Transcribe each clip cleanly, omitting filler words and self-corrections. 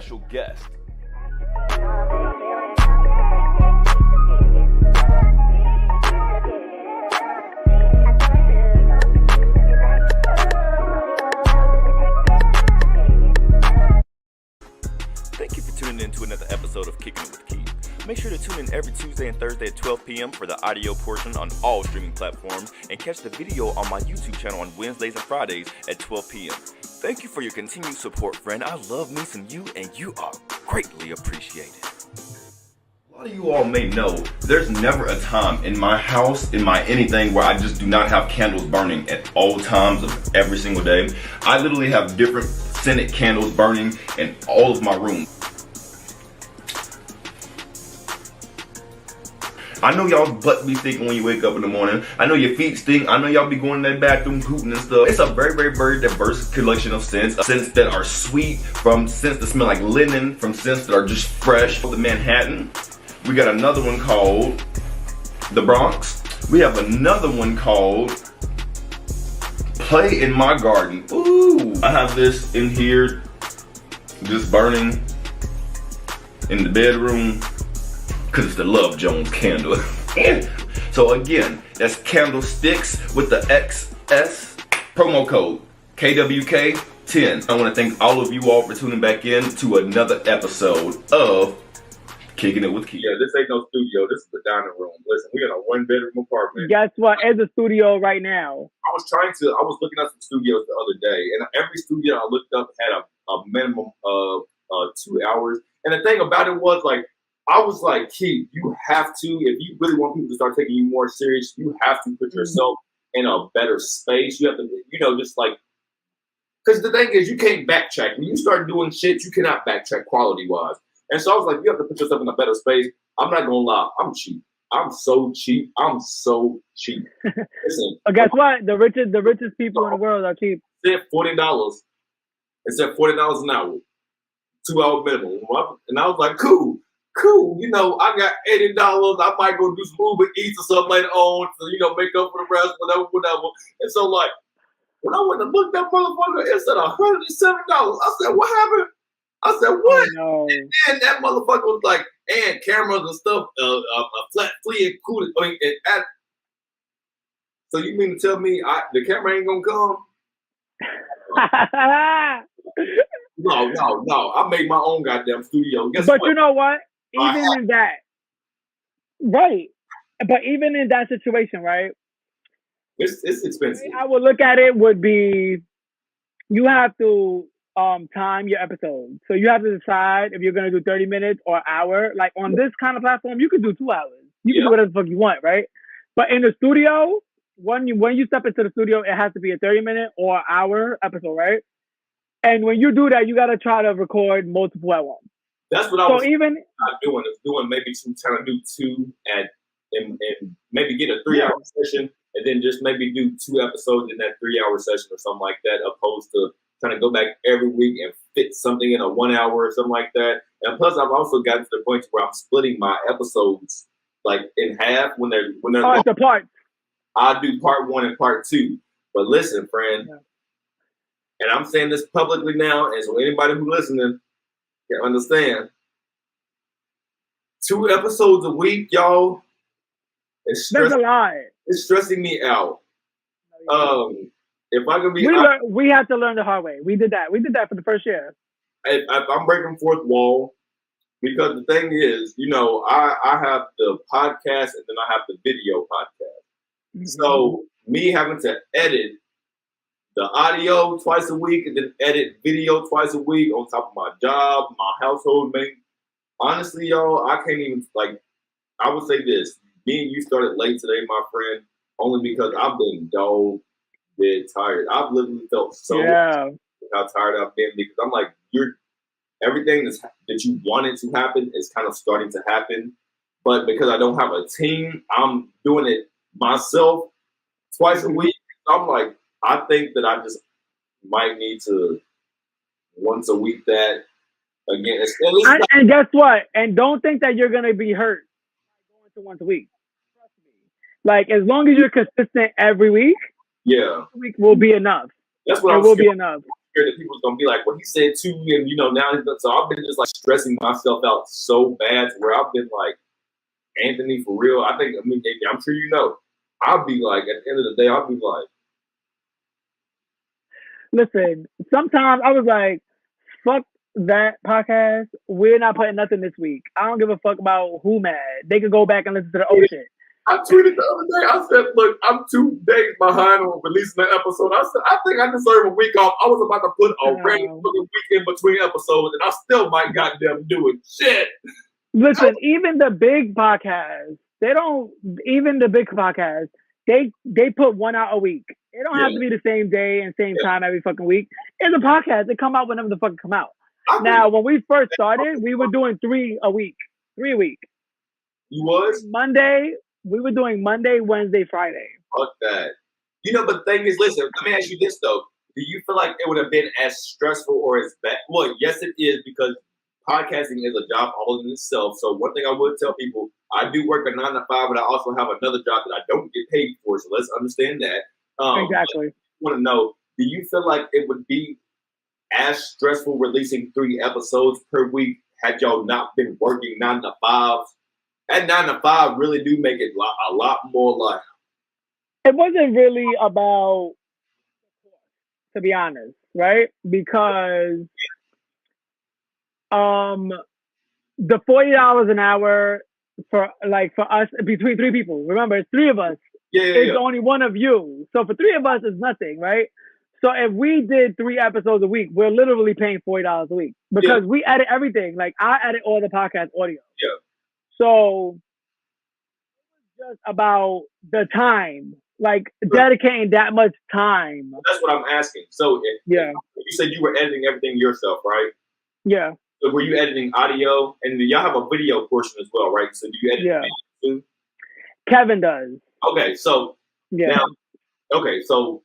special guest. Thank you for tuning in to another episode of Kicking It with Keith. Make sure to tune in every Tuesday and Thursday at 12 p.m. for the audio portion on all streaming platforms, and catch the video on my YouTube channel on Wednesdays and Fridays at 12 p.m. Thank you for your continued support, friend. I love me some you, and you are greatly appreciated. A lot of you all may know there's never a time in my house, in my anything, where I just do not have candles burning at all times of every single day. I literally have different scented candles burning in all of my rooms. I know y'all butt be stinking when you wake up in the morning. I know your feet stink. I know y'all be going in that bathroom hooting and stuff. It's a very, very, very diverse collection of scents. Scents that are sweet, from scents that smell like linen, from scents that are just fresh. The Manhattan. We got another one called the Bronx. We have another one called Play in My Garden. Ooh. I have this in here, just burning in the bedroom, because it's the Love Jones candle. So again, that's candlesticks with the XS promo code KWK10. I want to thank all of you all for tuning back in to another episode of Kicking It with Keith. Yeah, this ain't no studio. This is the dining room. Listen, we got a one-bedroom apartment. Guess what? It's a studio right now. I was looking at some studios the other day, and every studio I looked up had a minimum of 2 hours. And the thing about it was, like, I was like, Keith, you have to, if you really want people to start taking you more serious, you have to put yourself in a better space. You have to, just like, because the thing is, you can't backtrack. When you start doing shit, you cannot backtrack quality-wise. And so I was like, you have to put yourself in a better space. I'm not going to lie. I'm cheap. I'm so cheap. Listen, But guess what? The richest people in the world are cheap. It said $40. It said $40 an hour. 2 hour minimum. And I was like, cool. I got $80. I might go do some Uber Eats or something later on to, make up for the rest, whatever. And so, like, when I went to look that motherfucker, it said $107. I said, what happened? I said, what? No. And that motherfucker was like, and cameras and stuff, a flat fee included. So you mean to tell me the camera ain't gonna come? No. I made my own goddamn studio. Guess but what? You know what? Even in that, right? But even in that situation, right? It's expensive. I would look at it would be, you have to time your episode. So you have to decide if you're gonna do 30 minutes or an hour. Like on this kind of platform, you can do 2 hours. You can do whatever the fuck you want, right? But in the studio, when you step into the studio, it has to be a 30-minute or an hour episode, right? And when you do that, you gotta try to record multiple at once. That's what I was doing. Is doing maybe trying to do two and maybe get a 3 hour session, and then just maybe do 2 episodes in that 3 hour session or something like that, opposed to trying to go back every week and fit something in a 1 hour or something like that. And plus, I've also gotten to the point where I'm splitting my episodes like in half when they're it's a part. I do part 1 and part 2. But listen, friend, and I'm saying this publicly now, and so anybody who's listening can understand. 2 episodes a week, y'all. That's a lot. It's stressing me out. If I could be, we had to learn the hard way. We did that. We did that for the first year. I'm breaking fourth wall, because the thing is, I have the podcast and then I have the video podcast. Mm-hmm. So me having to edit the audio twice a week and then edit video twice a week on top of my job, my household mate. Honestly, y'all, I can't even, I would say this. Me and you started late today, my friend, only because I've been dead tired. I've literally felt how tired I've been, because I'm like, everything that you wanted to happen is kind of starting to happen. But because I don't have a team, I'm doing it myself twice a week. I'm like, I think that I just might need to once a week that again. And guess what? And don't think that you're going to be hurt going to once a week. Trust me. Like, as long as you're consistent every week, a week will be enough. That's what it will be enough. scared that people's gonna be like, well, he said 2, and now so I've been just like stressing myself out so bad where I've been like, Anthony, for real. I'm sure I'll be like, at the end of the day, I'll be like, listen, sometimes I was like, fuck that podcast. We're not putting nothing this week. I don't give a fuck about who mad. They could go back and listen to the old shit. I tweeted the other day. I said, look, I'm 2 days behind on releasing the episode. I said, I think I deserve a week off. I was about to put a random week in between episodes, and I still might goddamn do it. Shit. Listen, even the big podcasts, they put 1 out a week. It don't have to be the same day and same time every fucking week. It's a podcast. They come out whenever the fuck come out. Now, when we first started, we were doing 3 a week. 3 a week. You was? We were doing Monday, Wednesday, Friday. Fuck that. But the thing is, listen, let me ask you this, though. Do you feel like it would have been as stressful or as bad? Well, yes, it is, because podcasting is a job all in itself. So one thing I would tell people, I do work a 9 to 5, but I also have another job that I don't get paid for. So let's understand that. Exactly. I want to know, do you feel like it would be as stressful releasing 3 episodes per week had y'all not been working 9 to 5s? That 9 to 5 really do make it a lot more like. It wasn't really about, to be honest, right? Because the $40 an hour for us between 3 people. Remember, it's 3 of us. It's only one of you. So for 3 of us, it's nothing, right? So if we did 3 episodes a week, we're literally paying $40 a week because we edit everything. Like I edit all the podcast audio. Yeah. So it was just about the time, like dedicating that much time. That's what I'm asking. So you said you were editing everything yourself, right? Yeah. So were you editing audio? And y'all have a video portion as well, right? So do you edit video too? Kevin does. Okay, so so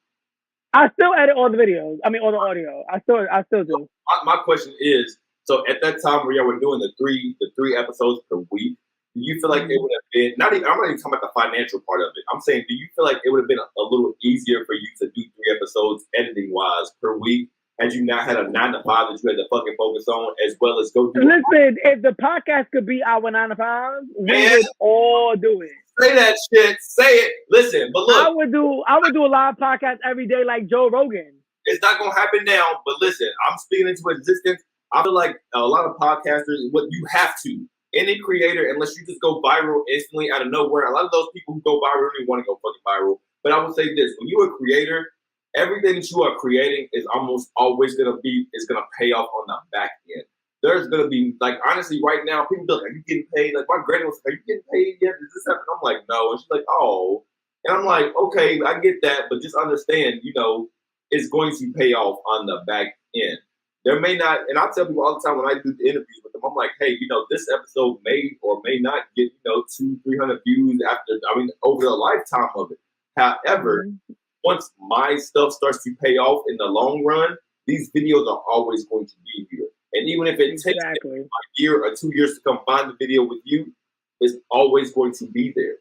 I still edit all the videos. I mean, all the audio. I still do. My question is, so at that time where y'all were doing the three episodes per week, do you feel like it would have been I'm not even talking about the financial part of it. I'm saying, do you feel like it would have been a little easier for you to do 3 episodes editing wise per week had you not had a 9 to 5 that you had to fucking focus on, as well as go through? Listen, if the podcast could be our 9 to 5, we would all do it. Say that shit. Say it. Listen, but look, I would do a live podcast every day like Joe Rogan. It's not gonna happen now, but listen, I'm speaking into existence. I feel like a lot of podcasters, what you have to, any creator, unless you just go viral instantly out of nowhere. A lot of those people who go viral don't even want to go fucking viral. But I would say this: when you're a creator, everything that you are creating is almost always gonna pay off on the back end. There's gonna be, like, honestly, right now, people be like, "Are you getting paid?" Like my granny was like, "Are you getting paid yet? Does this happen?" I'm like, "No," and she's like, "Oh," and I'm like, "Okay, I get that, but just understand, it's going to pay off on the back end. There may not," and I tell people all the time when I do the interviews with them, I'm like, "Hey, this episode may or may not get 200-300 views over the lifetime of it. However, once my stuff starts to pay off in the long run, these videos are always going to be here. And even if it takes a year or 2 years to come find the video with you, it's always going to be there."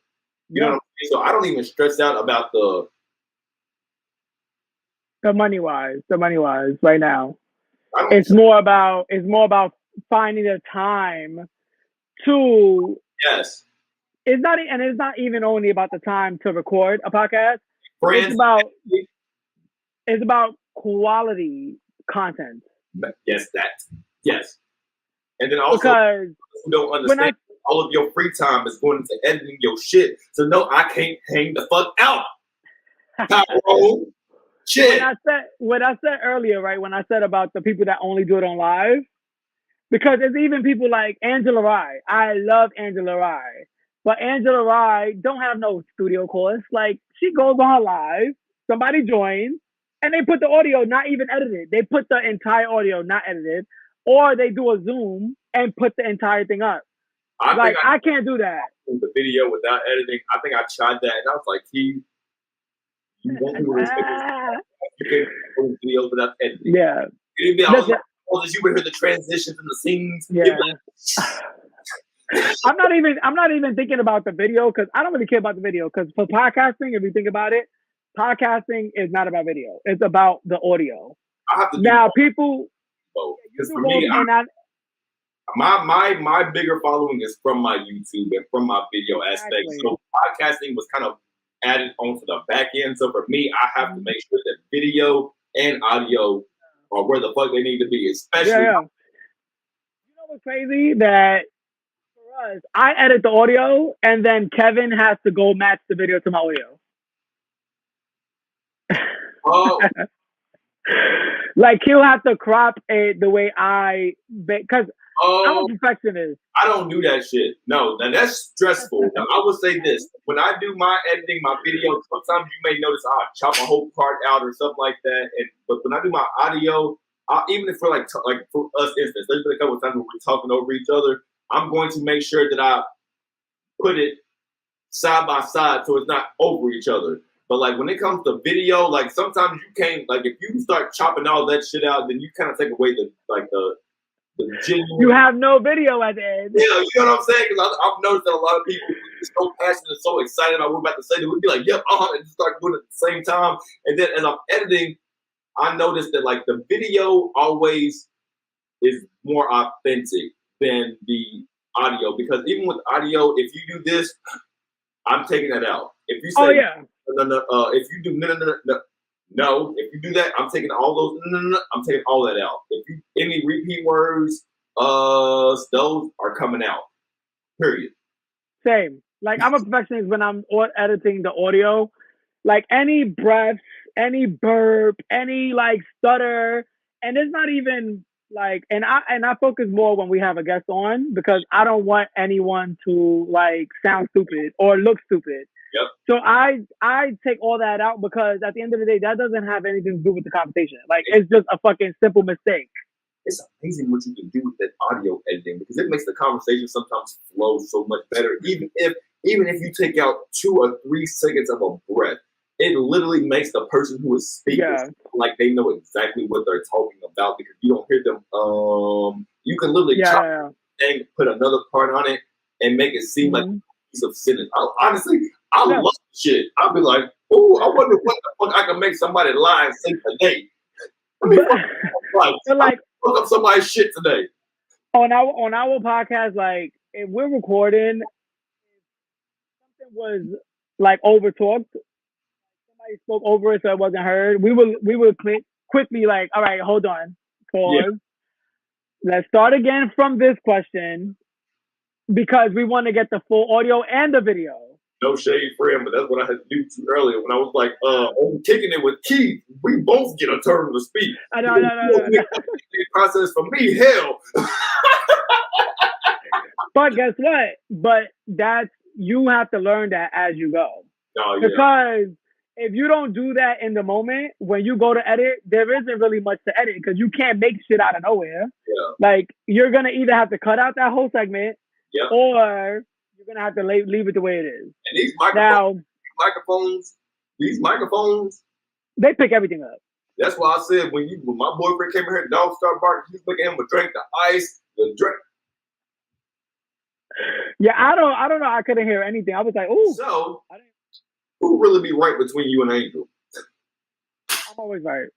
You know what I'm saying? So I don't even stress out about the money wise right now. It's more about finding the time to. Yes. It's not even only about the time to record a podcast. It's about quality content. Yes, yes. And then also, because who don't understand, all of your free time is going into editing your shit. So no, I can't hang the fuck out. Shit. What I said earlier, right? When I said about the people that only do it on live, because there's even people like Angela Rye. I love Angela Rye, but Angela Rye don't have no studio course. Like, she goes on live, somebody joins, and they put the audio not even edited. They put the entire audio not edited, or they do a Zoom and put the entire thing up. I can't do that. The video without editing. I think I tried that, and I was like, you won't do it. You can't do videos without editing. Yeah. You would hear the transitions and the scenes. Yeah. I'm not even thinking about the video, because I don't really care about the video. Because for podcasting, if you think about it, podcasting is not about video. It's about the audio. I have to do now both. people. Because for me, my bigger following is from my YouTube and from my video aspect. So podcasting was kind of added onto the back end. So for me, I have to make sure that video and audio are where the fuck they need to be, especially. You know what's crazy? That for us, I edit the audio and then Kevin has to go match the video to my audio. Oh. Like he'll have to crop it the way because I'm a perfectionist. I don't do that shit. No, now that's stressful. Now, I will say this: when I do my editing, my video, sometimes you may notice I chop a whole part out or something like that. But when I do my audio, even if for like for us, instance, there's been a couple of times when we're talking over each other. I'm going to make sure that I put it side by side so it's not over each other. But like when it comes to video, like sometimes you can't, like if you start chopping all that shit out, then you kind of take away the genuine. You have no video at the end. Yeah, you know what I'm saying? Because I've noticed that a lot of people are so passionate and so excited about what we're about to say that we'd be like, yep, and just start doing it at the same time. And then as I'm editing, I noticed that like the video always is more authentic than the audio. Because even with audio, if you do this, I'm taking that out. If you say, no, if you do no, if you do that, I'm taking all those. No, I'm taking all that out. If you any repeat words, those are coming out. Period. Same. Like I'm a perfectionist when I'm editing the audio. Like any breaths, any burp, any like stutter, and it's not even like. And I focus more when we have a guest on because I don't want anyone to like sound stupid or look stupid. Yep. So I take all that out because at the end of the day, that doesn't have anything to do with the conversation. Like it's just a fucking simple mistake. It's amazing what you can do with that audio editing because it makes the conversation sometimes flow so much better. Even if you take out 2 or 3 seconds of a breath, it literally makes the person who is speaking like they know exactly what they're talking about because you don't hear them. You can literally chop and put another part on it and make it seem like a piece of sentence. Honestly, I love shit. I'll be like, oh, I wonder what the fuck I can make somebody lie and say today. Like look up somebody's shit today. On our podcast, like if we're recording, if something was like over talked, somebody spoke over it so it wasn't heard. We would quickly like, all right, hold on, pause. Yeah. Let's start again from this question because we want to get the full audio and the video. No shade, friend, but that's what I had to do too earlier when I was like, I'm kicking it with Keith. We both get a turn to speak. I know. Process for me, hell. But guess what? But you have to learn that as you go. Oh, yeah. Because if you don't do that in the moment, when you go to edit, there isn't really much to edit because you can't make shit out of nowhere. Yeah. Like you're gonna either have to cut out that whole segment, or you're gonna have to leave it the way it is. And these microphones, they pick everything up. That's why I said when my boyfriend came here, dog started barking. He's looking at him with drink the ice, the drink. Yeah, I don't know. I couldn't hear anything. I was like, ooh. So, who really be right between you and Angel? I'm always right.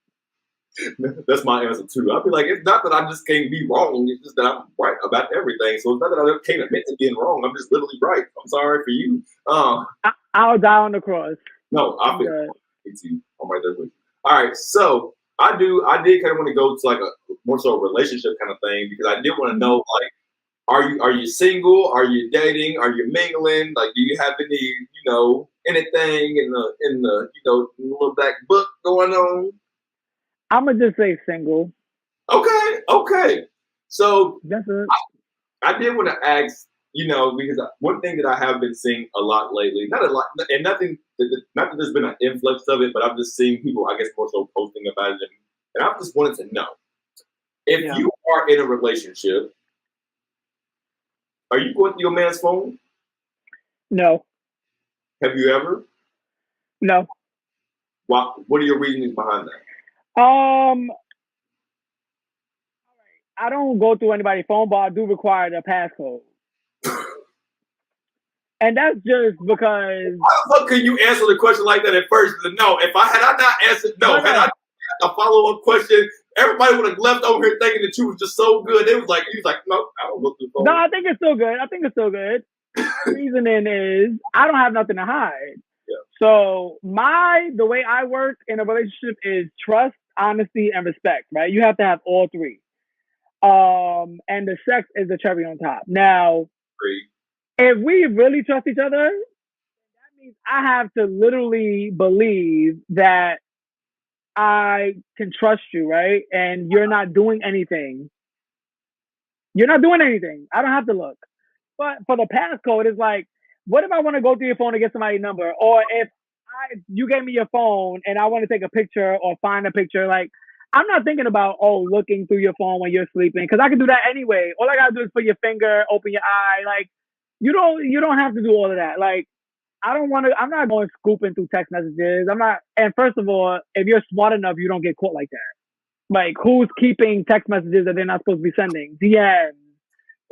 That's my answer too. I'll be like, it's not that I just can't be wrong. It's just that I'm right about everything. So it's not that I can't admit to being wrong. I'm just literally right. I'm sorry for you. I'll die on the cross. No, I feel it's you. I'm right there with you. All right, so I did kind of want to go to like a more so a relationship kind of thing because I did want to know like, are you single? Are you dating? Are you mingling? Like, do you have any anything in the little black book going on? I'm gonna just say single. Okay. So that's it. I did want to ask, because one thing that I have been seeing a lot lately, not a lot, and not that there's been an influx of it, but I've just seen people, I guess, more so posting about it, and I just wanted to know if you are in a relationship, are you going through your man's phone? No. Have you ever? No. What are your reasons behind that? I don't go through anybody's phone, but I do require the passcode. And that's just because. How the fuck can you answer the question like that at first? No, if I had not answered, no. a follow-up question. Everybody would have left over here thinking that you was just so good. He was like, no, I don't look through the phone. No, I think it's still good. The reasoning is I don't have nothing to hide. Yeah. So the way I work in a relationship is trust, honesty, and respect, right? You have to have all three. And the sex is the cherry on top. Now, if we really trust each other, that means I have to literally believe that I can trust you, right? And you're not doing anything. I don't have to look. But for the passcode, it's like, what if I want to go through your phone to get somebody's number? Or if you gave me your phone and I want to take a picture or find a picture, like, I'm not thinking about, looking through your phone when you're sleeping, because I can do that anyway. All I got to do is put your finger, open your eye. Like, you don't have to do all of that. Like, I'm not going scooping through text messages. And first of all, if you're smart enough, you don't get caught like that. Like, who's keeping text messages that they're not supposed to be sending? DMs,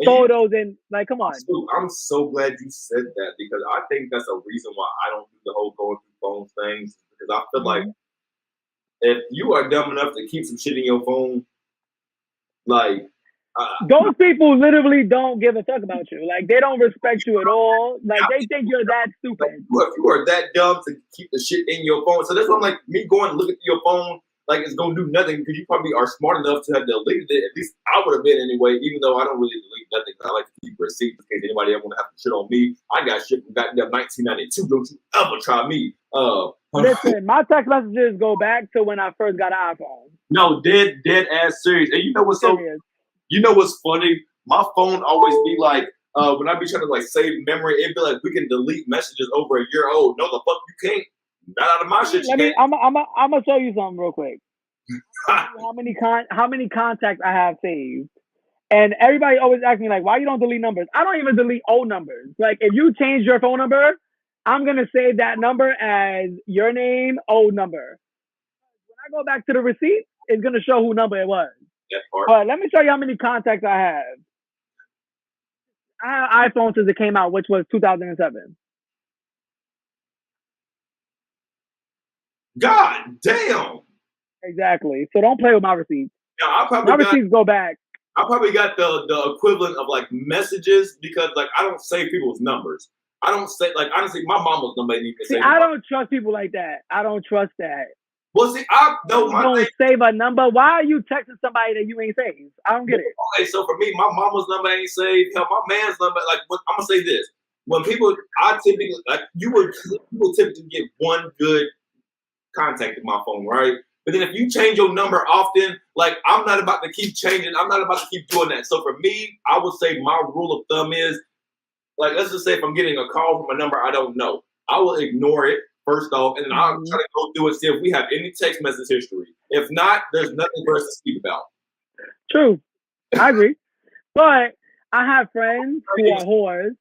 photos, and like, come on. I'm so glad you said that, because I think that's a reason why I don't do the whole going through phone things, because I feel like if you are dumb enough to keep some shit in your phone, like, those people literally don't give a fuck about you. Like, they don't respect you at all. Like, they think you're that stupid. If you are that dumb to keep the shit in your phone, so that's why I'm like, me going and looking through your phone, like, it's gonna do nothing, because you probably are smart enough to have deleted it. At least I would have been anyway, even though I don't really delete nothing. I like to keep receipts in case anybody ever want to have to shit on me. I got shit from goddamn 1992. Don't you ever try me. Listen, my text messages go back to when I first got an iPhone. No, dead ass serious. And you know what's you know what's funny? My phone always be like, when I be trying to like save memory, it'd be like, we can delete messages over a year old. No, the fuck you can't. Not out of my shit. I'm gonna show you something real quick. how many contacts I have saved, and everybody always asks me like, why you don't delete numbers? I don't even delete old numbers. Like, if you change your phone number, I'm gonna save that number as your name, old number. When I go back to the receipt, it's gonna show who number it was. But let me show you how many contacts I have. I have iPhone since it came out, which was 2007. God damn. Exactly. So don't play with my receipts. Yeah, my receipts go back. I probably got the equivalent of like messages, because like I don't save people's numbers. I don't say, like, honestly, my mama's number ain't even say. I don't trust people like that. I don't trust that. Well, see, don't save a number. Why are you texting somebody that you ain't saved? I don't get it. Okay, so for me, my mama's number ain't saved. Hell, my man's number, like, I'm gonna say this: when people, I typically, like, you will typically get one good contact in my phone, right? But then if you change your number often, like, I'm not about to keep changing. I'm not about to keep doing that. So for me, I would say my rule of thumb is, like, let's just say if I'm getting a call from a number I don't know, I will ignore it first off, and then I'll try to go through and see if we have any text message history. If not, there's nothing for us to speak about. True. I agree. But I have friends who are whores.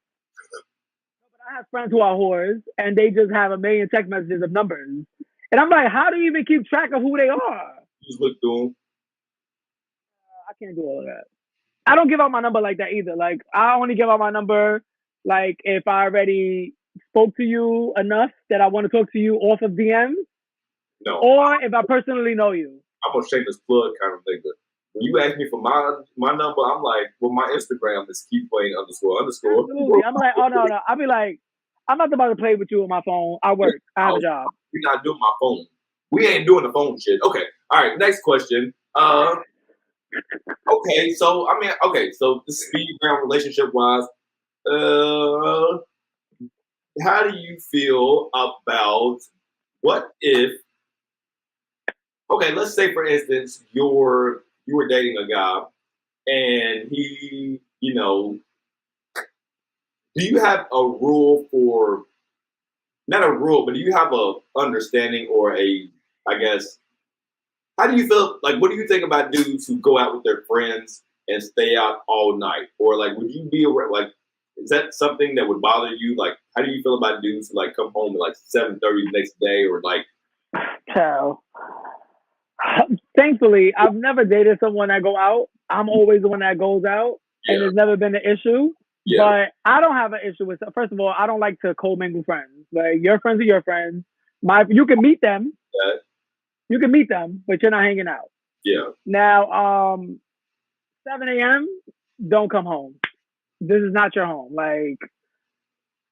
And they just have a million text messages of numbers. And I'm like, how do you even keep track of who they are? Just look through them. I can't do all of that. I don't give out my number like that either. Like, I only give out my number, like, if I already spoke to you enough that I want to talk to you off of DMs. No. Or if I personally know you. I'm a shameless plug kind of thing. But when you ask me for my number, I'm like, well, my Instagram is keep___. Absolutely. I'm like, oh, no. I'll be like, I'm not about to play with you on my phone. I work. I have a job. We're not doing my phone. We ain't doing the phone shit. Okay. All right. Next question. Okay. So, so the speed round relationship wise, how do you feel about what if, okay, let's say for instance, you were dating a guy and he, do you have a rule for, not a rule, but do you have a understanding or how do you feel, like, what do you think about dudes who go out with their friends and stay out all night? Or, like, would you be, like, is that something that would bother you? Like, how do you feel about dudes who, like, come home at, like, 7:30 the next day or, like... So, thankfully, I've never dated someone that go out. I'm always the one that goes out, and there's never been an issue. Yeah. But I don't have an issue with, first of all, I don't like to co-mingle friends. Like, your friends are your friends. You can meet them. You can meet them, but you're not hanging out. Yeah. Now, 7 a.m. Don't come home. This is not your home. Like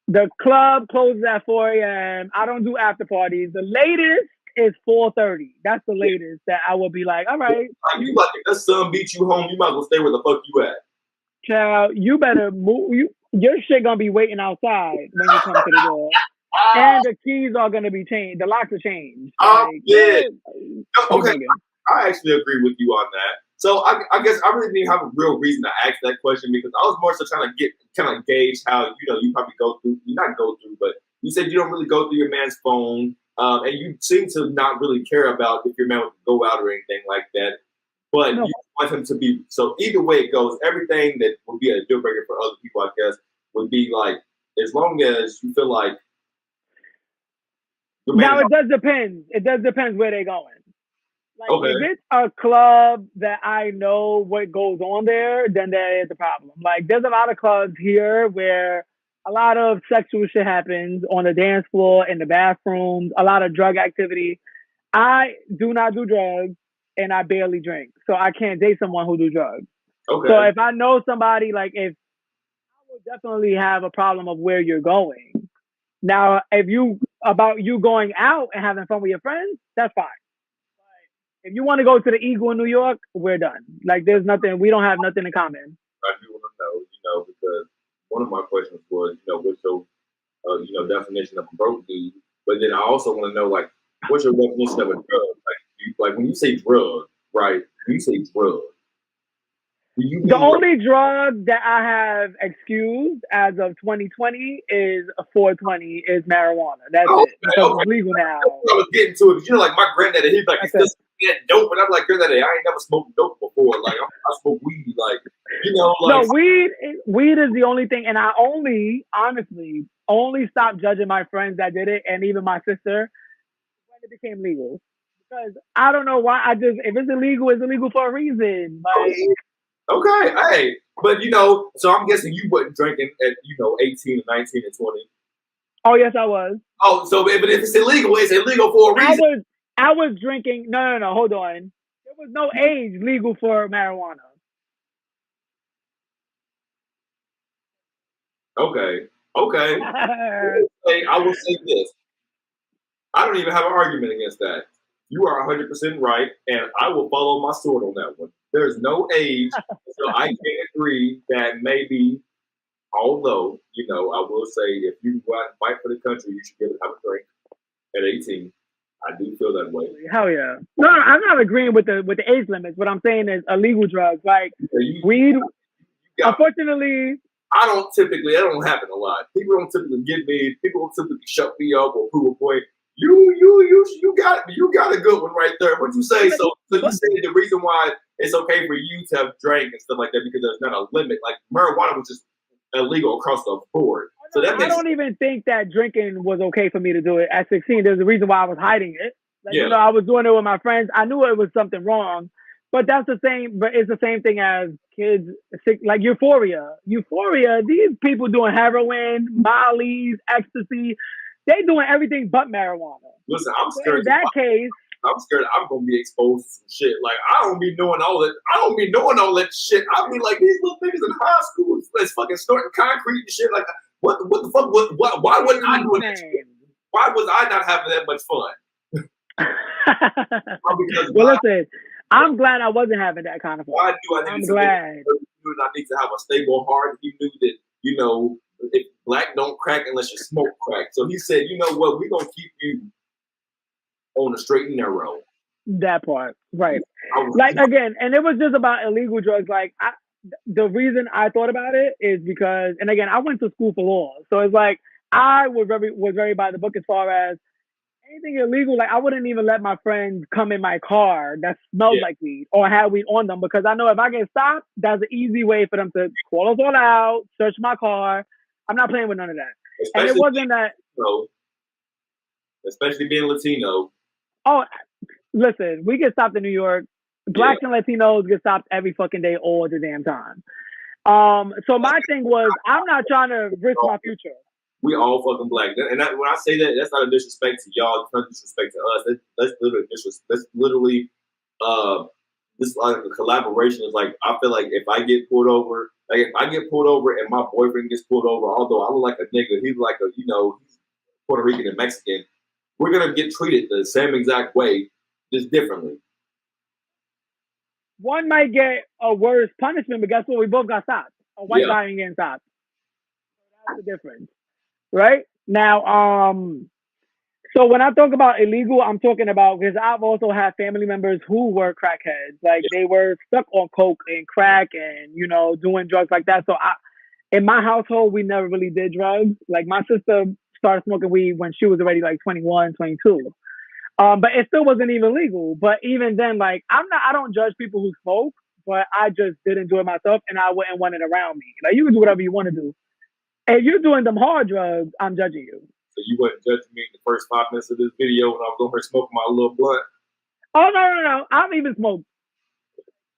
the club closes at 4 a.m. I don't do after parties. The latest is 4:30. That's the latest that I will be like, all right. You like if that son beat you home, you might as well stay where the fuck you at. Child, you better move. Your shit gonna be waiting outside when you come to the door. And the keys are gonna be changed. The locks are changed. Like, yeah. Okay. I actually agree with you on that. So I guess I really didn't have a real reason to ask that question because I was more so trying to kind of gauge how you probably but you said you don't really go through your man's phone, and you seem to not really care about if your man would go out or anything like that. But you want him to be so. Either way it goes, everything that would be a deal breaker for other people, I guess, would be like as long as you feel like. Now it does depend. It does depend where they're going. Like if it's a club that I know what goes on there, then there is a problem. Like there's a lot of clubs here where a lot of sexual shit happens on the dance floor, in the bathrooms, a lot of drug activity. I do not do drugs and I barely drink. So I can't date someone who do drugs. Okay. So if I know somebody, like if I would definitely have a problem of where you're going. Now, if you going out and having fun with your friends, that's fine. If you want to go to the Eagle in New York, we're done. Like, there's nothing. We don't have nothing in common. I do want to know, because one of my questions was, what's your, definition of a broke dude? But then I also want to know, like, what's your definition of a drug? Like when you say drug, right? When you say drug, the only drug that I have excused as of 2020 is 420 is marijuana. That's it. Because it's legal now. I was getting to it. Like my granddaddy, he's like, it's dope. And I'm like, granddaddy, I ain't never smoked dope before. Like, I smoke weed. Like, like. No, weed is the only thing. And I honestly, stopped judging my friends that did it and even my sister when it became legal. Because I don't know why. If it's illegal, it's illegal for a reason. Like. Okay, hey, but so I'm guessing you wasn't drinking at 18 and 19 and 20. Oh yes, I was. Oh, so but if it's illegal for a reason. I was drinking. No, hold on. There was no age legal for marijuana. Okay. I will say this. I don't even have an argument against that. You are 100% right, and I will follow my sword on that one. There's no age, so I can agree that maybe, although, I will say if you go out and fight for the country, you should be able to have a drink at 18. I do feel that way. Hell yeah. No, I'm not agreeing with the age limits. What I'm saying is illegal drugs, like weed. Unfortunately, that don't happen a lot. People don't typically shut me up or prove a point. You got a good one right there. What'd you say? So you say the reason why it's okay for you to have drank and stuff like that because there's not a limit. Like marijuana was just illegal across the board. So that I don't even think that drinking was okay for me to do it at 16. There's a reason why I was hiding it. Like, I was doing it with my friends. I knew it was something wrong, but that's the same. But it's the same thing as kids, like Euphoria. These people doing heroin, Molly's, ecstasy. They doing everything but marijuana. Listen, I'm scared. In that case, I'm scared I'm gonna be exposed to some shit. Like I don't be knowing all that shit. I mean, like these little niggas in high school that's fucking snorting concrete and shit. Like what the fuck? Why wasn't I doing that shit? Why was I not having that much fun? Well, listen, I'm glad I wasn't having that kind of fun. I'm glad. I need to have a stable heart. He knew that if black don't crack unless you smoke crack. So he said, you know what, we're gonna keep you on the straight and narrow. That part, right? Like again, and it was just about illegal drugs. Like the reason I thought about it is because, and again, I went to school for law, so it's like I was very by the book as far as anything illegal. Like I wouldn't even let my friends come in my car that smelled like weed or had weed on them because I know if I get stopped, that's an easy way for them to call us all out, search my car. I'm not playing with none of that. Especially and it wasn't that. Especially being Latino. Oh, listen, we get stopped in New York. Blacks and Latinos get stopped every fucking day all the damn time. So my thing was, I'm not trying to risk my future. We all fucking black. And when I say that, that's not a disrespect to y'all. It's not a disrespect to us. That's literally disrespect. That's literally this like a collaboration. Is like I feel like if I get pulled over, and my boyfriend gets pulled over, although I look like a nigga, he's like a he's Puerto Rican and Mexican. We're gonna get treated the same exact way, just differently. One might get a worse punishment, but guess what? We both got stopped. A white guy ain't getting stopped. That's the difference, right? Now, so when I talk about illegal, I'm talking about because I've also had family members who were crackheads, like they were stuck on coke and crack and doing drugs like that. So in my household, we never really did drugs. Like my sister started smoking weed when she was already like 21, 22. But it still wasn't even legal. But even then, like I don't judge people who smoke, but I just didn't do it myself, and I wouldn't want it around me. Like you can do whatever you want to do. If you're doing them hard drugs, I'm judging you. So you wasn't judging me in the first 5 minutes of this video when I was over here smoking my little blunt? Oh no! I don't even smoke.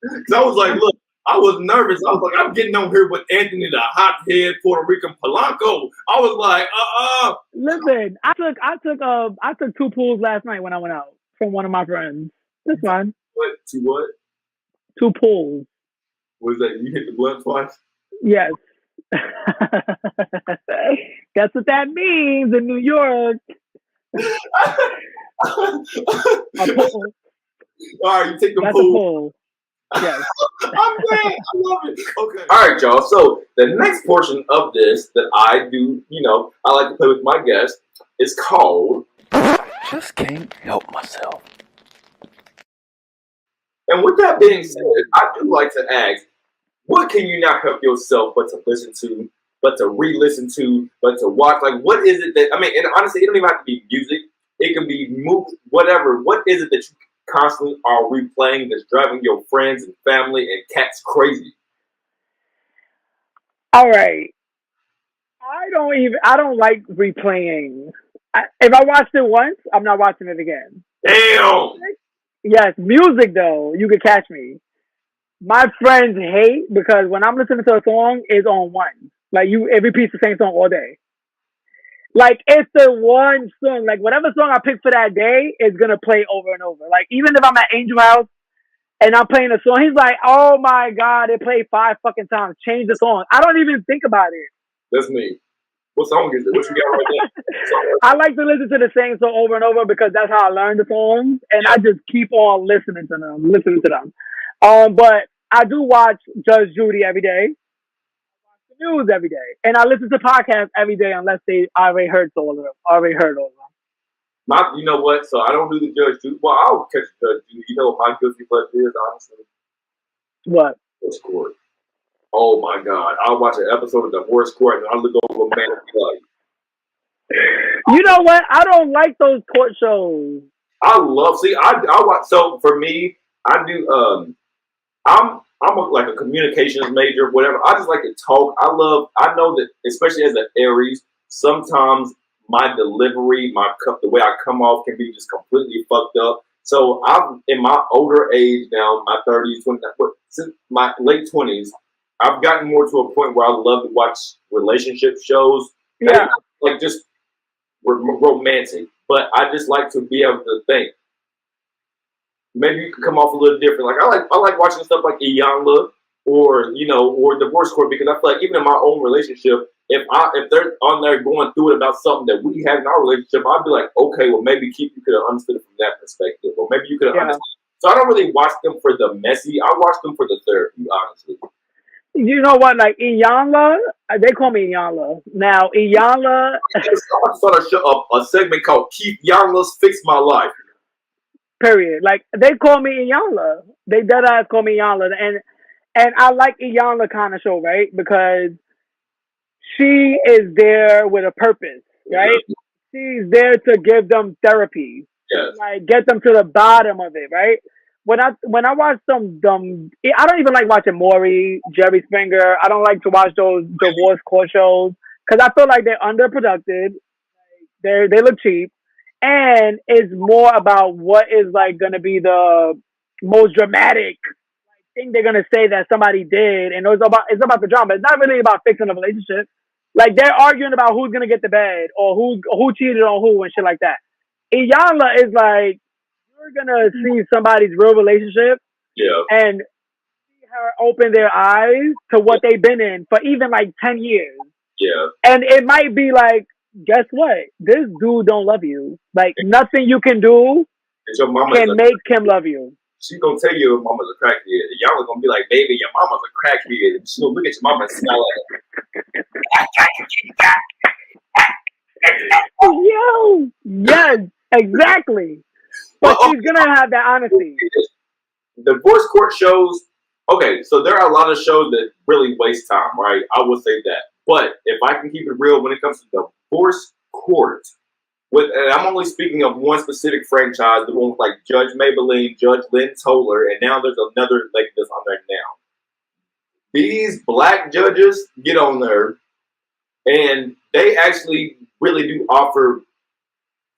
Cause I was like, look, I was nervous. I was like, I'm getting on here with Anthony, the hothead Puerto Rican Polanco. I was like, Listen, I took 2 pulls last night when I went out from one of my friends. That's fine. What? 2 what? 2 pulls. What is that? You hit the blunt twice? Yes. That's what that means in New York. A pull. All right, you take the That's pull. A pull. Yes. I'm glad. I love it. Okay. All right, y'all. So the next portion of this that I do, I like to play with my guests is called Just Can't Help Myself. And with that being said, I do like to ask, what can you not help yourself but to listen to, but to re-listen to, but to watch? Like, what is it that, and honestly, it don't even have to be music. It can be movies, whatever. What is it that you constantly are replaying that's driving your friends and family and cats crazy? All right. I don't like replaying. If I watched it once, I'm not watching it again. Damn! Yes, music though, you can catch me. My friends hate because when I'm listening to a song, it's on one. Like it repeats the same song all day. Like it's the one song. Like whatever song I pick for that day is gonna play over and over. Like even if I'm at Angel House and I'm playing a song, he's like, "Oh my god, it played 5 fucking times. Change the song." I don't even think about it. That's me. What song is it? What you got right now? I like to listen to the same song over and over because that's how I learn the songs, and I just keep on listening to them. But I do watch Judge Judy every day. I watch the news every day, and I listen to podcasts every day unless I already heard all of them. You know what? So I don't do the Judge Judy. Well, I'll catch Judge Judy. You know what my guilty pleasure is, honestly? What? Horse Court. Oh my god! I'll watch an episode of the Horse Court and I'll look over a man and be like, you know what? I don't like those court shows. I watch. So for me, I do. I'm like a communications major, whatever. I just like to talk. I know that, especially as an Aries, sometimes my delivery, the way I come off can be just completely fucked up. So I'm in my older age now, my 30s, since my late 20s, I've gotten more to a point where I love to watch relationship shows. Yeah. Like just romantic. But I just like to be able to think. Maybe you can come off a little different. Like I like watching stuff like Iyanla or Divorce Court, because I feel like even in my own relationship, if they're on there going through it about something that we had in our relationship, I'd be like, okay, well maybe you could have understood it from that perspective, or maybe you could have understood. So I don't really watch them for the messy. I watch them for the therapy, honestly. You know what? Like Iyanla, they call me Iyanla. Now Iyanla, I started a segment called Keith Iyanla's Fix My Life. Period. Like they call me Iyanla. They dead ass call me Iyanla, and I like Iyanla kind of show, right? Because she is there with a purpose, right? Mm-hmm. She's there to give them therapy, like get them to the bottom of it, right? When I watch I don't even like watching Maury, Jerry Springer. I don't like to watch those divorce court shows because I feel like they're underproduced. They look cheap, and it's more about what is like going to be the most dramatic thing they're going to say that somebody did, and it's about the drama. It's not really about fixing a relationship. Like they're arguing about who's gonna get the bed or who cheated on who and shit like that. Iyanla is like, you're gonna see somebody's real relationship and see her open their eyes to what they've been in for even like 10 years. Yeah. And it might be like, guess what? This dude don't love you. Like nothing you can do can make him love you. She's gonna tell you your mama's a crackhead. Y'all are gonna be like, baby, your mama's a crackhead. And she's gonna look at your mama and smile at her. Yo, yes, exactly. But she's gonna have that honesty. Divorce court shows. Okay, so there are a lot of shows that really waste time, right? I will say that. But if I can keep it real when it comes to divorce court, and I'm only speaking of one specific franchise, the one with like Judge Maybelline, Judge Lynn Toller, and now there's another like this on there now. These black judges get on there, and they actually really do offer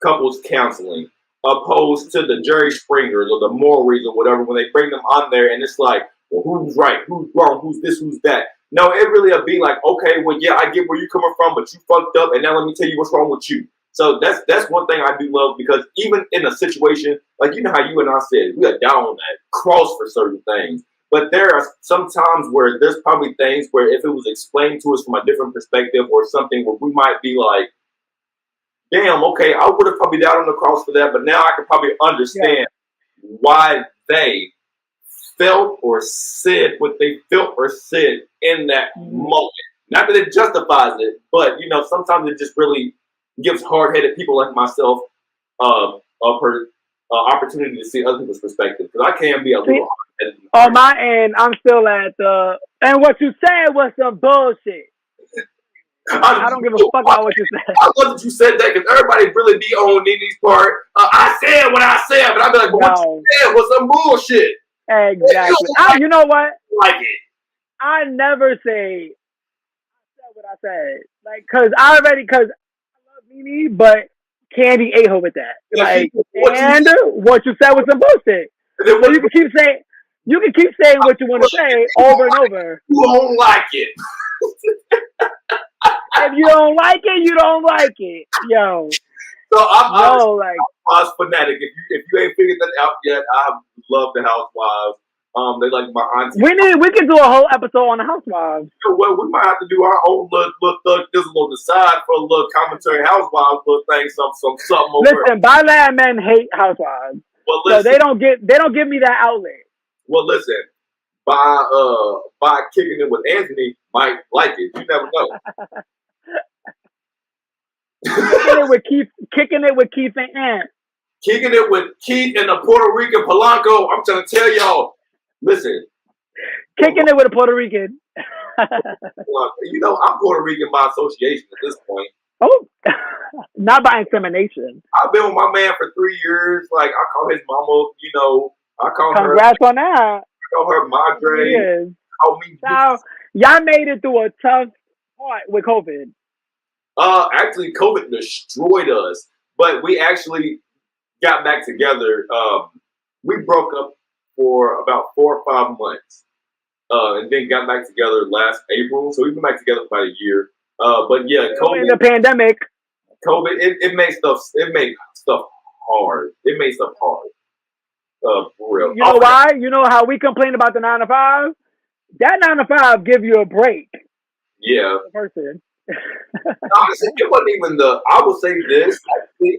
couples counseling, opposed to the Jerry Springers or the Maury's or whatever. When they bring them on there, and it's like, well, who's right, who's wrong, who's this, who's that. No, it really will be like, okay, well, yeah, I get where you're coming from, but you fucked up, and now let me tell you what's wrong with you. So that's one thing I do love, because even in a situation, like you know how you and I said, we are down on that cross for certain things. But there are some times where there's probably things where if it was explained to us from a different perspective or something where we might be like, damn, okay, I would have probably down on the cross for that, but now I can probably understand why they felt or said what they felt or said in that moment. Not that it justifies it, but, you know, sometimes it just really gives hard-headed people like myself opportunity to see other people's perspective. Because I can be a little hard-headed. On my end, I'm still at the, and what you said was some bullshit. I don't give a fuck about what you said. I love that you said that, because everybody really be on Nini's part. I said what I said, but I'd be like, but what you said was some bullshit. Exactly. You know what? Like it. I never say I said what I said. Like, cause I love Nene, but Candy ate her with that. Like, what you said was some bullshit. So you can keep saying what you want to say over and over. You don't like it. If you don't like it, you don't like it. Yo. So I'm Housewives fanatic. If you ain't figured that out yet, I love the Housewives. They like my auntie. We can do a whole episode on the Housewives. Well, we might have to do our own little thizzle on the side for a little commentary Housewives little thing, something over. Listen, Biland men hate Housewives. Well, listen, so they don't give me that outlet. Well, listen, by kicking it with Anthony might like it. You never know. Kicking it with Keith and Ant. Kicking it with Keith and the Puerto Rican Polanco. I'm trying to tell y'all. Listen. Kicking it with a Puerto Rican. You know, I'm Puerto Rican by association at this point. Oh, not by insemination. I've been with my man for 3 years. Like, I call his mama, you know, I call her. Congrats on that. I call her Madre. Yes. Now, y'all made it through a tough part with COVID. Actually, COVID destroyed us, but we actually got back together. We broke up for about 4 or 5 months, and then got back together last April. So we've been back together for about a year. But yeah, COVID. In the pandemic, COVID it made stuff hard. It made stuff hard. For real. You know why? You know how we complain about the 9 to 5? That 9 to 5 give you a break. Yeah. Person. Honestly, it wasn't even I will say this.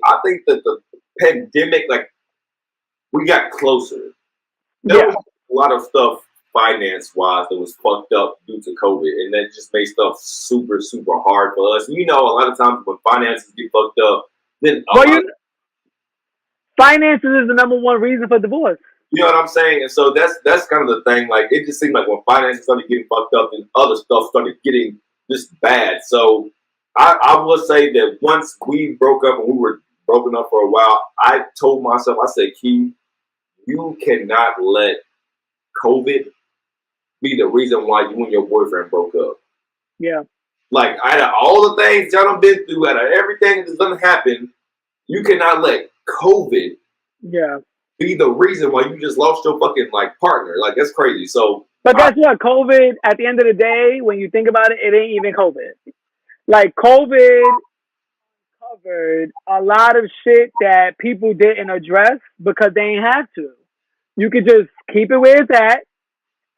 I think that the pandemic, like, we got closer. There was a lot of stuff finance-wise that was fucked up due to COVID, and that just made stuff super, super hard for us. You know, a lot of times when finances get fucked up, then finances is the number one reason for divorce. You know what I'm saying? And so that's kind of the thing. Like, it just seemed like when finances started getting fucked up, then other stuff started getting just bad. So I will say that once we broke up and we were broken up for a while, I told myself, I said, Keith, you cannot let COVID be the reason why you and your boyfriend broke up. Yeah. Like, out of all the things y'all done been through, out of everything that's done happened, you cannot let COVID be the reason why you just lost your fucking, like, partner. Like, that's crazy. So, but guess what? COVID, at the end of the day, when you think about it, it ain't even COVID. like COVID covered a lot of shit that people didn't address because they ain't have to. You could just keep it where it's at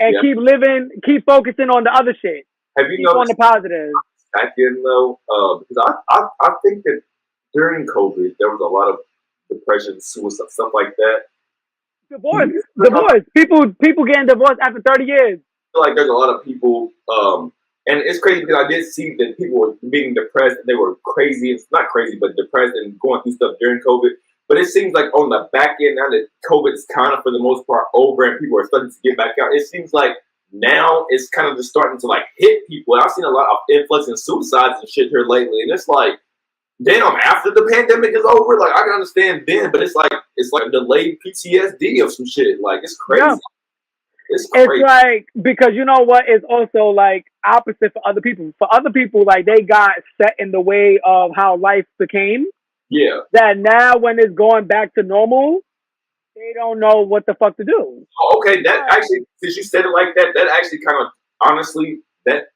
and keep living, keep focusing on the other shit. Have you keep on the positive. Back in though, because I think that during COVID there was a lot of depression, suicide, stuff like that. Divorce. People getting divorced after 30 years. I feel like there's a lot of people, and it's crazy because I did see that people were being depressed and they were crazy. It's not crazy, but depressed and going through stuff during COVID. But it seems like on the back end, now that COVID is kind of for the most part over and people are starting to get back out, it seems like now it's kind of just starting to like hit people. I've seen a lot of influx in suicides and shit here lately, and it's like, damn, after the pandemic is over, like I can understand then, but it's like a delayed PTSD of some shit. Like it's crazy. Yeah. It's like, because you know what, it's also like opposite for other people. For other people, like they got set in the way of how life became. Yeah. That now when it's going back to normal, they don't know what the fuck to do. Okay, that actually, since you said it like that, that actually kind of, honestly, that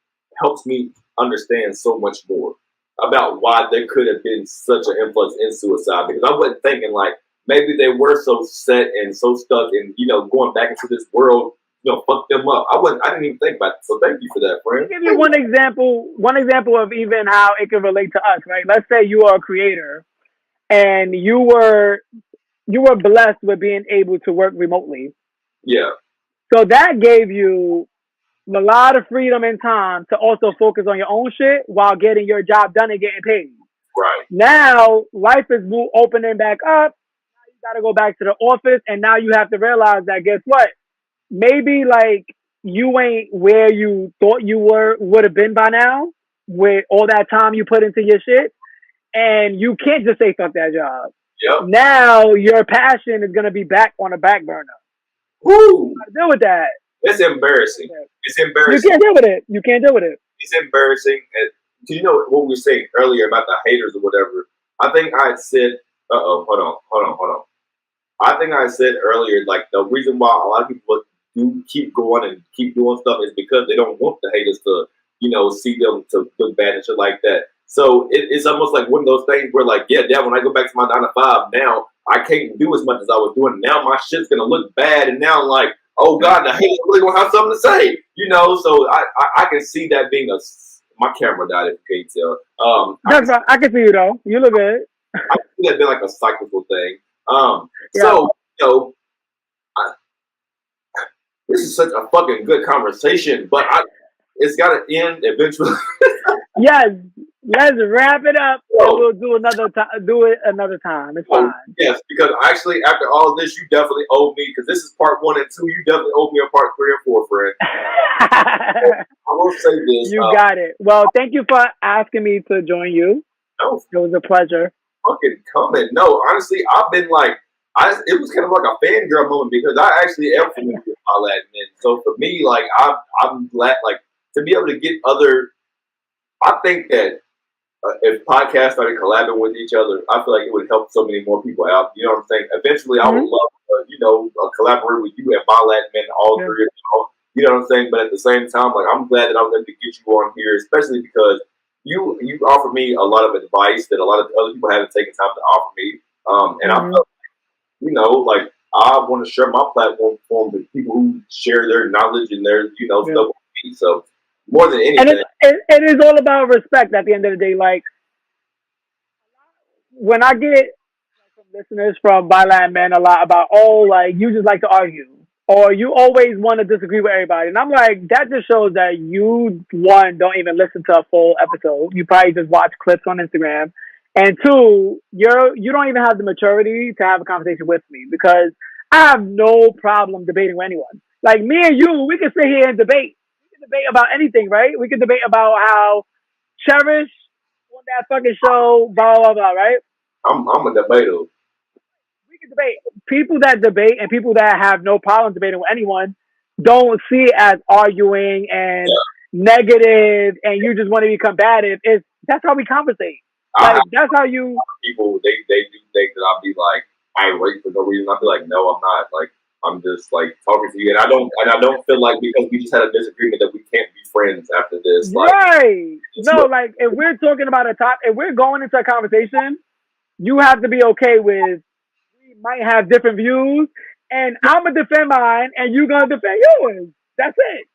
helps me understand so much more about why there could have been such an influx in suicide. Because I wasn't thinking like, maybe they were so set and so stuck in, going back into this world, fuck them up. I didn't even think about it. So thank you for that, friend. I'll give you one example of even how it can relate to us, right? Let's say you are a creator and you were blessed with being able to work remotely. Yeah. So that gave you a lot of freedom and time to also focus on your own shit while getting your job done and getting paid. Right. Now life is opening back up. Now you got to go back to the office, and now you have to realize that guess what? Maybe like you ain't where you thought you would have been by now with all that time you put into your shit, and you can't just say fuck that job. Yep. Now your passion is gonna be back on a back burner. Woo! How to deal with that? It's embarrassing. It's embarrassing. You can't deal with it. You can't deal with it. It's embarrassing. And you know what we were saying earlier about the haters or whatever? I think I had said, hold on. I think I said earlier, like the reason why a lot of people do keep going and keep doing stuff is because they don't want the haters to, see them to look bad and shit like that. So it's almost like one of those things where like, yeah, when I go back to my 9 to 5 now, I can't do as much as I was doing. Now my shit's gonna look bad, and now I'm like, oh God, the haters really gonna have something to say, So I can see that being my camera died if you can't tell. That's right. I can see you though. You look good. I can see that being like a cyclical thing. Yeah. So this is such a fucking good conversation, but it's gotta end eventually. Yes. Let's wrap it up, and we'll do it another time. It's fine. Yes, because actually, after all of this, you definitely owe me, because this is part 1 and 2. You definitely owe me a part 3 and 4, friend. I will say this. You got it. Well, thank you for asking me to join you. No, it was a pleasure. Fucking coming. No, honestly, I've been like, it was kind of like a fangirl moment, because I actually am familiar with my Latin men. So for me, like, I'm glad, like, to be able to get other. I think that if podcasts started collabing with each other, I feel like it would help so many more people out. You know what I'm saying? Eventually, I would love, collaborate with you and my Latin men, all three of them. You know what I'm saying? But at the same time, like, I'm glad that I was able to get you on here, especially because you offer me a lot of advice that a lot of other people haven't taken time to offer me. And I felt, like, I want to share my platform with people who share their knowledge and their, stuff with me. So more than anything. And it is all about respect at the end of the day. Like, when I get from listeners from Byland Men a lot about, you just like to argue, or you always want to disagree with everybody. And I'm like, that just shows that you, one, don't even listen to a full episode. You probably just watch clips on Instagram. And two, you don't even have the maturity to have a conversation with me, because I have no problem debating with anyone. Like, me and you, we can sit here and debate. We can debate about anything, right? We can debate about how Cherish on that fucking show, blah, blah, blah, right? I'm a debater. We can debate. People that debate and people that have no problem debating with anyone don't see it as arguing and negative, and you just want to be combative. That's how we conversate. Like, that's how you... People, they do think that I'll be like irate for no reason. I feel like, no, I'm not. Like, I'm just like talking to you, and I don't feel like because we just had a disagreement that we can't be friends after this. Like, right. No, like if we're talking about if we're going into a conversation, you have to be okay with we might have different views, and I'm gonna defend mine, and you're gonna defend yours. That's it.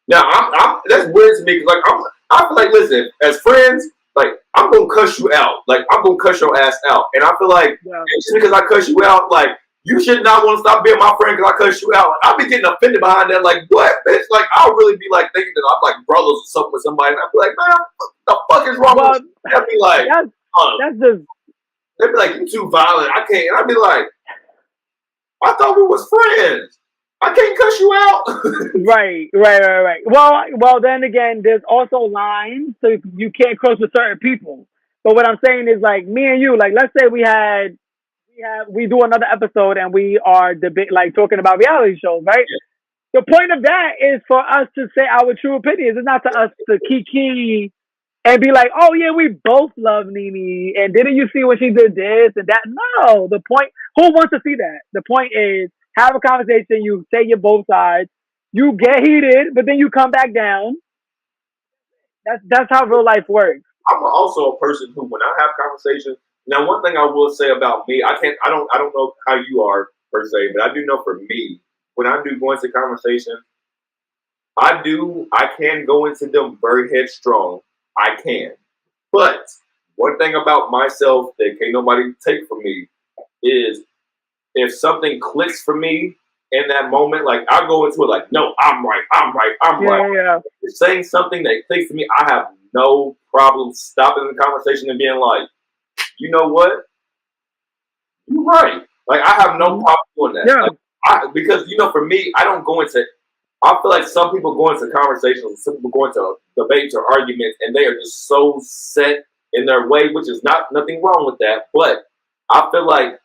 Now, that's weird to me because, like, I feel like, listen, as friends, like, I'm gonna cuss you out, like, I'm gonna cuss your ass out, and I feel like just because I cuss you out, like, you should not want to stop being my friend because I cuss you out. Like, I'll be getting offended behind that, like, what, bitch? Like, I'll really be like thinking that I'm like brothers or something with somebody, and I'll be like, man, what the fuck is wrong with you? I'll be like, that's just. They'd be like, you too violent. I can't. And I'd be like, I thought we was friends. I can't cuss you out. Right. Well, then again, there's also lines, so you can't cross with certain people. But what I'm saying is, like, me and you, like, let's say we do another episode and we are talking about reality shows, right? Yeah. The point of that is for us to say our true opinions. It's not to us to kiki and be like, oh yeah, we both love Nene, and didn't you see when she did this and that? No, the point. Who wants to see that? The point is have a conversation. You say your both sides. You get heated, but then you come back down. That's how real life works. I'm also a person who, when I have conversations. Now, one thing I will say about me, I don't know how you are per se, but I do know for me, when I do go into conversations, I can go into them very headstrong. I can. But one thing about myself that can't nobody take from me is if something clicks for me in that moment, like I go into it like, no, I'm right. Yeah. If saying something that clicks for me, I have no problem stopping the conversation and being like, you know what? You're right. Like, I have no problem doing that. Yeah. Like, because, for me, I don't go into, I feel like some people go into conversations, some people go into debates or arguments, and they are just so set in their way, which is nothing wrong with that. But I feel like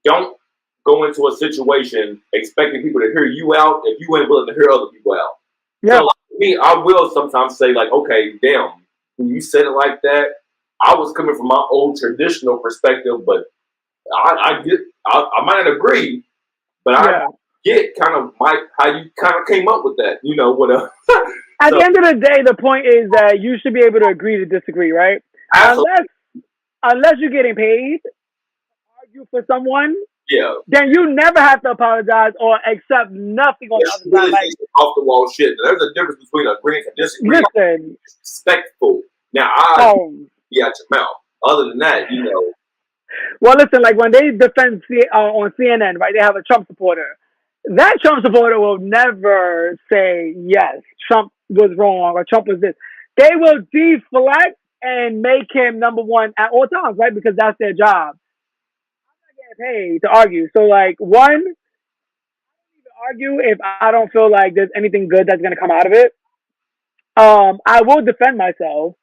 don't go into a situation expecting people to hear you out if you ain't willing to hear other people out. Yeah. So, like, me, I will sometimes say, like, okay, damn, when you said it like that, I was coming from my old traditional perspective, but I might not agree, but I get kind of how you kind of came up with that, whatever. At the end of the day, the point is that you should be able to agree to disagree, right? Absolutely. Unless you're getting paid to argue for someone, then you never have to apologize or accept nothing on the other side. Like off the wall shit. There's a difference between agreeing and disagreeing. Listen, respectful. Now be out your mouth. Other than that, Well, listen, like when they defend on CNN, right? They have a Trump supporter. That Trump supporter will never say yes, Trump was wrong or Trump was this. They will deflect and make him number one at all times, right? Because that's their job. I'm not getting paid to argue. So, like, one, I don't need to argue if I don't feel like there's anything good that's going to come out of it. I will defend myself.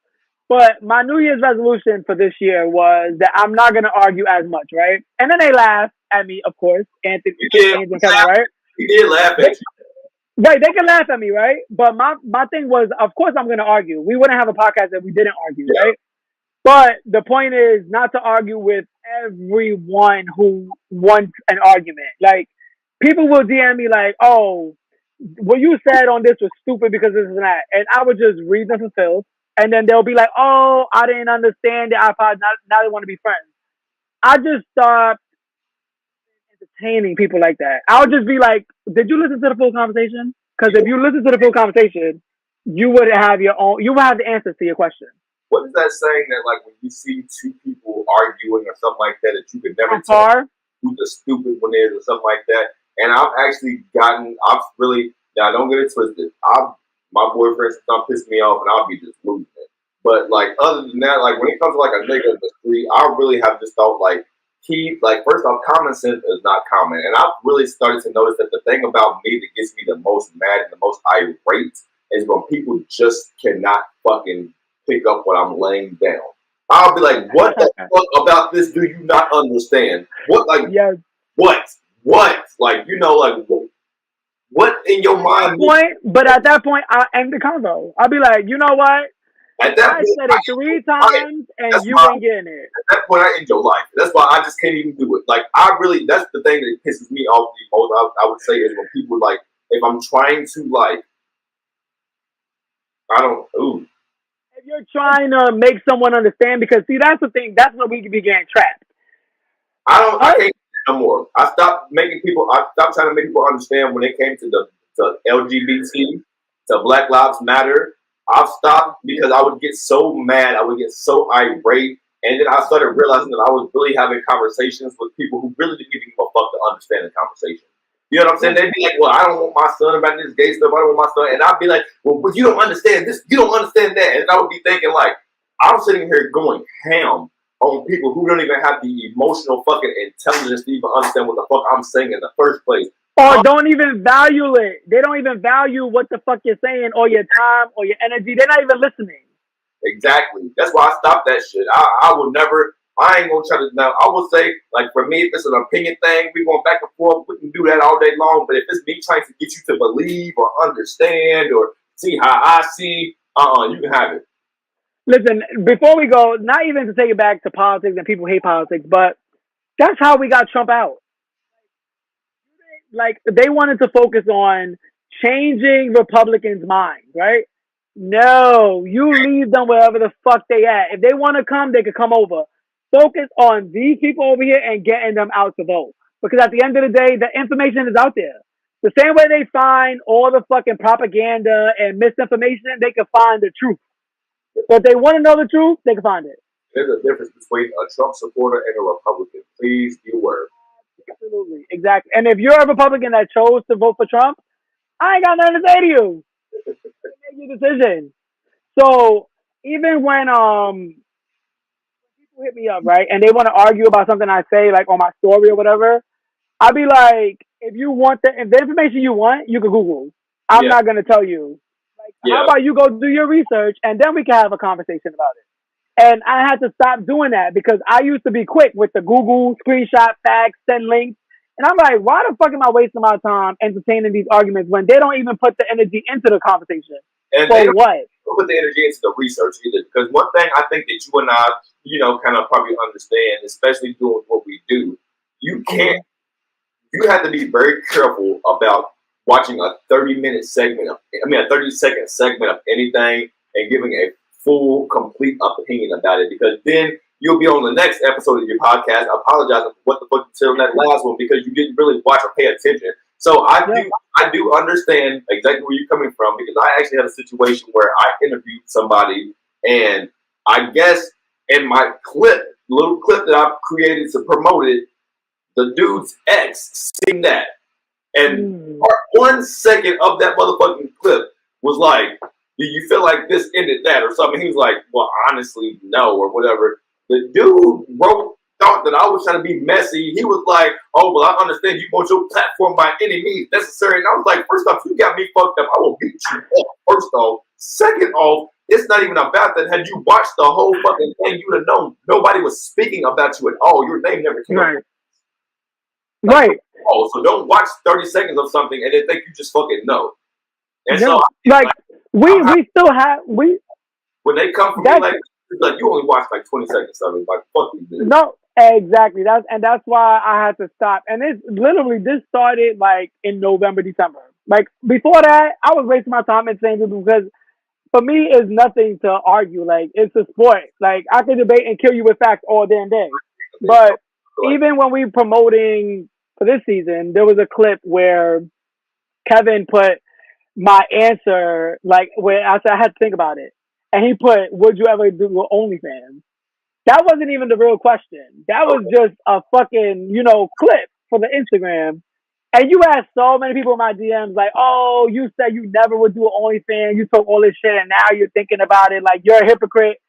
But my New Year's resolution for this year was that I'm not going to argue as much, right? And then they laugh at me, of course. Anthony and Kevin, right? He did laugh at you. Right, they can laugh at me, right? But my thing was, of course I'm going to argue. We wouldn't have a podcast if we didn't argue, right? But the point is not to argue with everyone who wants an argument. Like, people will DM me like, oh, what you said on this was stupid because this and that. And I would just read them for filth. And then they'll be like, oh, I didn't understand it. Now they want to be friends. I just stopped entertaining people like that. I'll just be like, did you listen to the full conversation? Because if you listen to the full conversation, you would have the answers to your question. What is that saying that, like, when you see two people arguing or something like that you could never tell who the stupid one is or something like that? And now don't get it twisted. My boyfriend stop pissing me off and I'll be just losing it. But, like, other than that, like, when it comes to, like, a nigga in the street, I really have just thought, like, first off, common sense is not common. And I've really started to notice that the thing about me that gets me the most mad and the most irate is when people just cannot fucking pick up what I'm laying down. I'll be like, what the fuck about this do you not understand? What, like, what? Like, like, what in your mind? But at that point, I'll end the convo. I'll be like, you know what? At that point, said it 3 times and you ain't getting it. At that point, I end your life. That's why I just can't even do it. Like, that's the thing that pisses me off the most, I would say, is when people, like, if I'm trying to, like, You're trying to make someone understand because see that's the thing. That's where we began trapped. I can't do it no more. I stopped trying to make people understand when it came to the LGBT, to Black Lives Matter. I've stopped because I would get so mad, I would get so irate, and then I started realizing that I was really having conversations with people who really didn't give a fuck to understand the conversation. You know what I'm saying? They'd be like, well, I don't want my son about this gay stuff. I don't want my son. And I'd be like, well, but you don't understand this. You don't understand that. And I would be thinking like, I'm sitting here going ham on people who don't even have the emotional fucking intelligence to even understand what the fuck I'm saying in the first place. Or don't even value it. They don't even value what the fuck you're saying or your time or your energy. They're not even listening. Exactly. That's why I stopped that shit. I will never. I ain't gonna try to now. I will say, like for me, if it's an opinion thing, we going back and forth. We can do that all day long. But if it's me trying to get you to believe or understand or see how I see, you can have it. Listen, before we go, not even to take it back to politics and people hate politics, but that's how we got Trump out. Like they wanted to focus on changing Republicans' minds, right? No, you leave them wherever the fuck they at. If they want to come, they could come over. Focus on these people over here and getting them out to vote. Because at the end of the day, the information is out there. The same way they find all the fucking propaganda and misinformation, they can find the truth. So if they want to know the truth, they can find it. There's a difference between a Trump supporter and a Republican. Please be aware. Absolutely. Exactly. And if you're a Republican that chose to vote for Trump, I ain't got nothing to say to you. Make your decision. So even when people hit me up, right, and they want to argue about something I say, like on my story or whatever, I'll be like, if the information you want, you can Google. I'm not gonna tell you. Like, how about you go do your research and then we can have a conversation about it. And I had to stop doing that because I used to be quick with the Google, screenshot, facts, send links. And I'm like, why the fuck am I wasting my time entertaining these arguments when they don't even put the energy into the conversation? And for what? Don't put the energy into the research either. Because one thing I think that you and I, kind of probably understand, especially doing what we do, you have to be very careful about watching a 30-second segment of anything and giving a full, complete opinion about it, because then you'll be on the next episode of your podcast apologizing for what the fuck you said on that last one because you didn't really watch or pay attention. So I do understand exactly where you're coming from, because I actually had a situation where I interviewed somebody, and I guess in my little clip that I've created to promote it, the dude's ex seen that. And 1 second of that motherfucking clip was like, do you feel like this ended that or something? He was like, well, honestly, no, or whatever. The dude thought that I was trying to be messy. He was like, oh, well, I understand you want your platform by any means necessary. And I was like, first off, you got me fucked up. I will beat you up, first off. Second off, it's not even about that. Had you watched the whole fucking thing, you would have known nobody was speaking about you at all. Your name never came up. Right. Oh, so don't watch 30 seconds of something and then think you just fucking know. And so, we still have when they come from me like you only watch like 20 seconds of it, like fuck you, dude. No, exactly. That's why I had to stop. And it's literally this started like in November, December. Like before that, I was wasting my time and saying people because for me it's nothing to argue. Like it's a sport. Like I can debate and kill you with facts all damn day. But even when we promoting for this season, there was a clip where Kevin put my answer, like where I said I had to think about it. And he put, would you ever do OnlyFans? That wasn't even the real question. That was just a fucking, clip for the Instagram. And you asked so many people in my DMs like, oh, you said you never would do an OnlyFans. You took all this shit and now you're thinking about it like you're a hypocrite.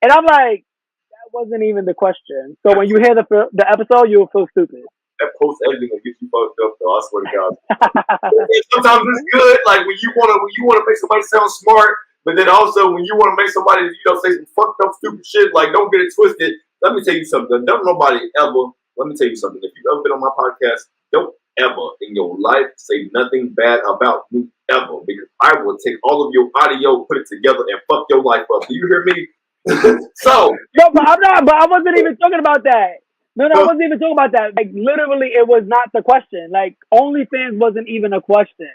And I'm like, that wasn't even the question. So when you hear the episode, you'll feel stupid. That post editing will get you fucked up, though. I swear to God. Sometimes it's good, like when you wanna make somebody sound smart, but then also when you wanna make somebody, say some fucked up, stupid shit. Like, don't get it twisted. Let me tell you something. Don't nobody ever. Let me tell you something. If you've ever been on my podcast, don't ever in your life say nothing bad about me ever, because I will take all of your audio, put it together, and fuck your life up. Do you hear me? So no, but I'm not. But I wasn't even talking about that. No, I wasn't even talking about that. Like, literally, it was not the question. Like, OnlyFans wasn't even a question.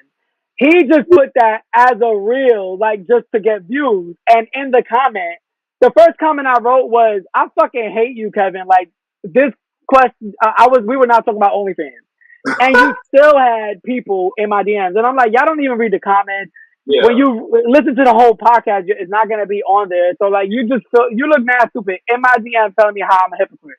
He just put that as a reel, like just to get views. And in the comment, the first comment I wrote was, "I fucking hate you, Kevin. Like this question, we were not talking about OnlyFans, and you still had people in my DMs, and I'm like, y'all don't even read the comments. Yeah. When you listen to the whole podcast, it's not gonna be on there. So like, you look mad stupid in my DMs telling me how I'm a hypocrite."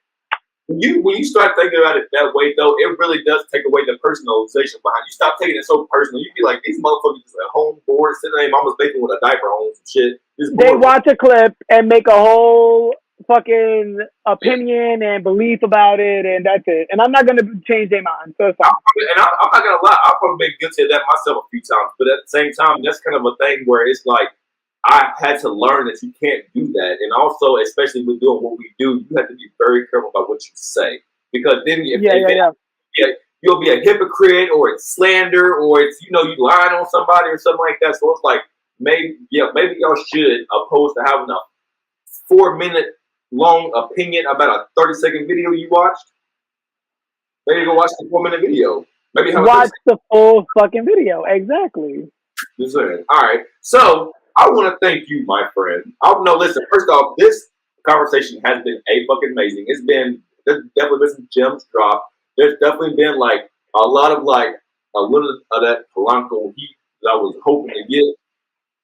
When you start thinking about it that way, though, it really does take away the personalization behind it. You stop taking it so personal. You be like, these motherfuckers just at home bored, sitting in their mama's basement with a diaper on some shit. They watch a clip and make a whole fucking opinion and belief about it, and that's it. And I'm not gonna change their mind. So it's fine. And I'm not gonna lie, I've probably been guilty of that myself a few times. But at the same time, that's kind of a thing where it's like, I had to learn that you can't do that. And also, especially with doing what we do, you have to be very careful about what you say. Because then you'll be a hypocrite, or it's slander, or it's, you lying on somebody or something like that. So it's like, maybe y'all should, opposed to having a 4-minute long opinion about a 30-second video you watched, maybe go watch the 4-minute video. Maybe watch the full fucking video. Exactly. Just saying. All right. So I want to thank you, my friend. Listen, first off, this conversation has been fucking amazing. There's definitely been some gems dropped. There's definitely been like a lot of like a little of that Polanco heat that I was hoping to get.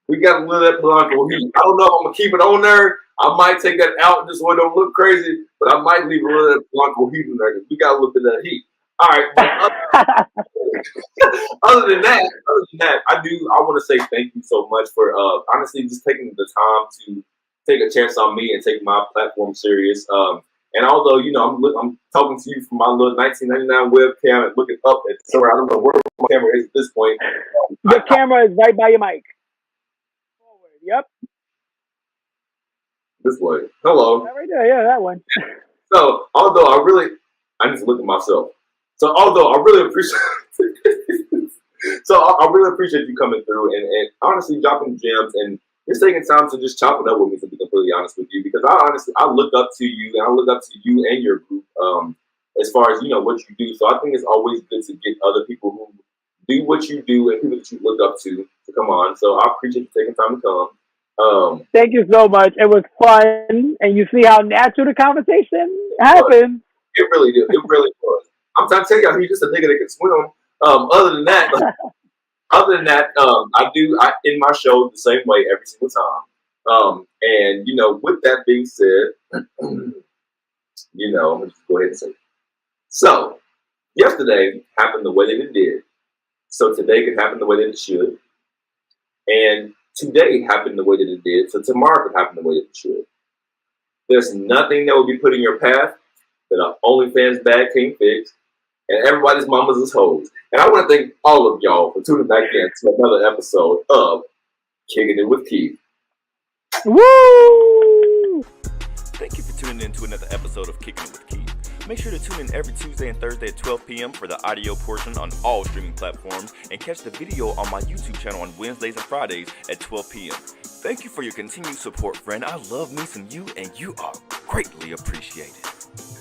We got a little of that Polanco heat. I don't know if I'm gonna keep it on there. I might take that out just so it don't look crazy, but I might leave a little of that Polanco heat in there because we got a little bit of that heat. All right. Other than that, I want to say thank you so much for honestly just taking the time to take a chance on me and take my platform serious. And although I'm talking to you from my little 1999 webcam and looking up at somewhere, I don't know where my camera is at this point. The camera is right by your mic. Forward. Yep. This way. Hello. Right there. Yeah, that one. So although I need to look at myself. So although I really appreciate I really appreciate you coming through and honestly dropping gems and just taking time to just chop it up with me, to be completely honest with you, because I look up to you, and I look up to you and your group as far as what you do. So I think it's always good to get other people who do what you do and people that you look up to come on. So I appreciate you taking time to come. Thank you so much. It was fun, and you see how natural the conversation happened. It really did. It really was. I'm trying to tell y'all, he's just a nigga that can swim. Other than that, I end my show the same way every single time. And with that being said, let me just go ahead and say it. So, yesterday happened the way that it did. So today could happen the way that it should. And today happened the way that it did. So tomorrow could happen the way that it should. There's nothing that will be put in your path that an OnlyFans bag can't fix. And everybody's mamas is hoes. And I want to thank all of y'all for tuning back in to another episode of Kicking It with Keith. Woo! Thank you for tuning in to another episode of Kicking It with Keith. Make sure to tune in every Tuesday and Thursday at 12 p.m. for the audio portion on all streaming platforms, and catch the video on my YouTube channel on Wednesdays and Fridays at 12 p.m. Thank you for your continued support, friend. I love me some you, and you are greatly appreciated.